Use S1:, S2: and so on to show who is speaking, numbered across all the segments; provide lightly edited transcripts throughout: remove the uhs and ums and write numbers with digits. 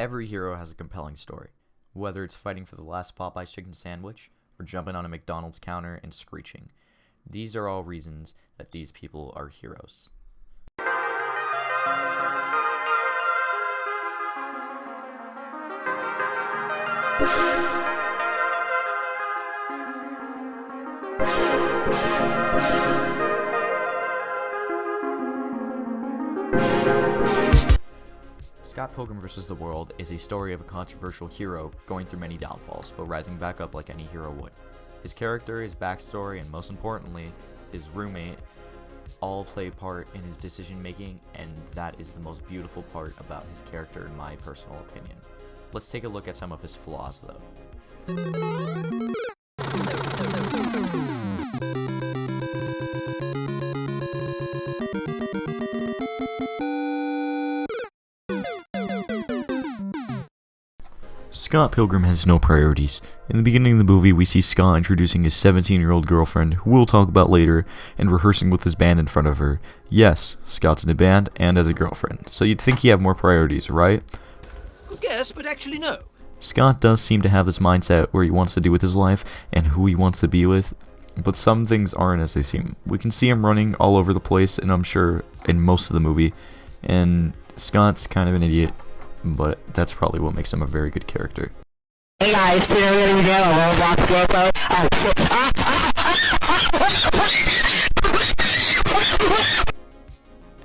S1: Every hero has a compelling story, whether it's fighting for the last Popeye's chicken sandwich or jumping on a McDonald's counter and screeching. These are all reasons that these people are heroes. Scott Pilgrim vs. the World is a story of a controversial hero going through many downfalls, but rising back up like any hero would. His character, his backstory, and most importantly, his roommate all play a part in his decision making, and that is the most beautiful part about his character in my personal opinion. Let's take a look at some of his flaws though. Scott Pilgrim has no priorities. In the beginning of the movie, we see Scott introducing his 17-year-old girlfriend, who we'll talk about later, and rehearsing with his band in front of her. Yes, Scott's in a band and has a girlfriend, so you'd think he'd have more priorities, right?
S2: Yes, but actually no.
S1: Scott does seem to have this mindset where he wants to do with his life and who he wants to be with, but some things aren't as they seem. We can see him running all over the place, and I'm sure in most of the movie, and Scott's kind of an idiot, but that's probably what makes him a very good character.
S3: Hey guys, today we're gonna be doing a Roblox gameplay.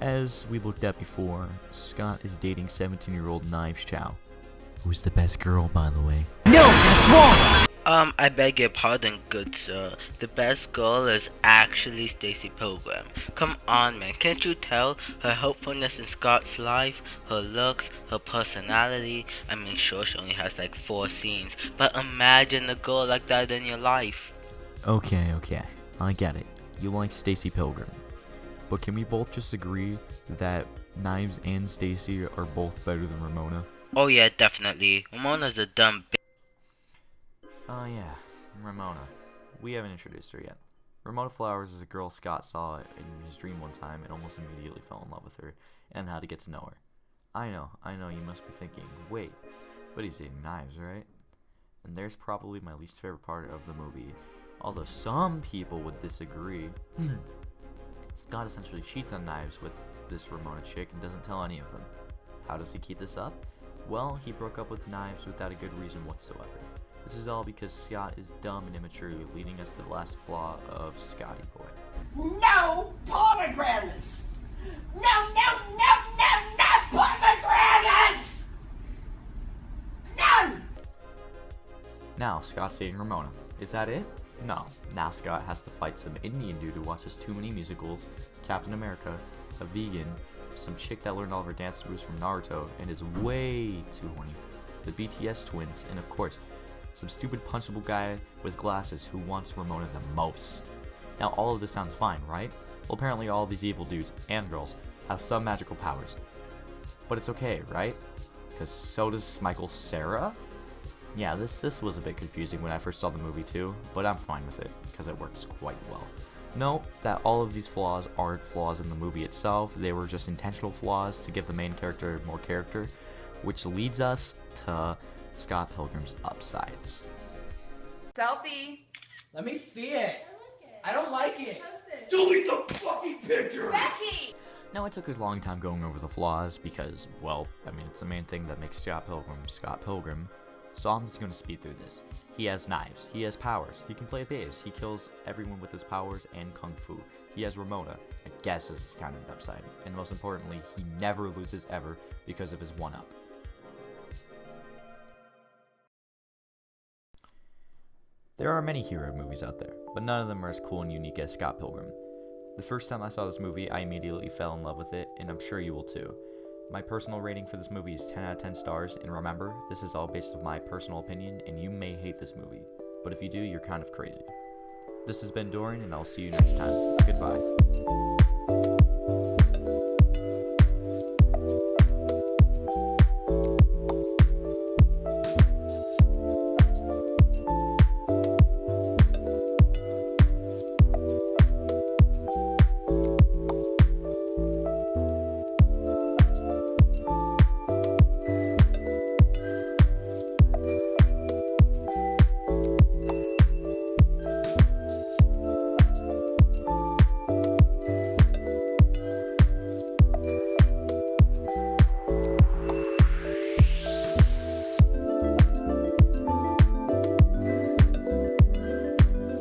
S1: As we looked at before, Scott is dating 17-year-old Knives Chow, who's the best girl, by the way.
S3: No, that's wrong!
S4: I beg your pardon, good sir. The best girl is actually Stacy Pilgrim. Come on, man. Can't you tell? Her hopefulness in Scott's life, her looks, her personality. I mean, sure, she only has like 4 scenes, but imagine a girl like that in your life.
S1: Okay, I get it. You like Stacy Pilgrim. But can we both just agree that Knives and Stacy are both better than Ramona?
S4: Oh yeah, definitely. Ramona's a dumb bitch.
S1: Oh yeah, Ramona. We haven't introduced her yet. Ramona Flowers is a girl Scott saw in his dream one time and almost immediately fell in love with her and had to get to know her. I know, you must be thinking, wait, but he's dating Knives, right? And there's probably my least favorite part of the movie. Although some people would disagree. Scott essentially cheats on Knives with this Ramona chick and doesn't tell any of them. How does he keep this up? Well, he broke up with Knives without a good reason whatsoever. This is all because Scott is dumb and immature, leading us to the last flaw of Scotty Boy.
S5: No pomegranates! No pomegranates! None!
S1: Now, Scott's dating Ramona. Is that it? No. Now Scott has to fight some Indian dude who watches too many musicals, Captain America, a vegan, some chick that learned all of her dance moves from Naruto and is way too horny, the BTS twins, and of course, some stupid punchable guy with glasses who wants Ramona the most. Now all of this sounds fine, right? Well, apparently all these evil dudes and girls have some magical powers. But it's okay, right? Because so does Michael Cera? Yeah, this was a bit confusing when I first saw the movie too, but I'm fine with it, because it works quite well. Note that all of these flaws aren't flaws in the movie itself, they were just intentional flaws to give the main character more character, which leads us to Scott Pilgrim's upsides.
S6: Selfie.
S7: Let me see it. I don't like it.
S6: Post it.
S2: Delete the fucking picture!
S6: Becky.
S1: Now, I took a long time going over the flaws because, well, I mean, it's the main thing that makes Scott Pilgrim, so I'm just going to speed through this. He has knives, he has powers, he can play bass, he kills everyone with his powers and kung fu. He has Ramona, I guess this is kind of an upside, and most importantly, he never loses ever because of his one-up. There are many hero movies out there, but none of them are as cool and unique as Scott Pilgrim. The first time I saw this movie, I immediately fell in love with it, and I'm sure you will too. My personal rating for this movie is 10 out of 10 stars, and remember, this is all based on my personal opinion, and you may hate this movie, but if you do, you're kind of crazy. This has been Dorian, and I'll see you next time. Goodbye.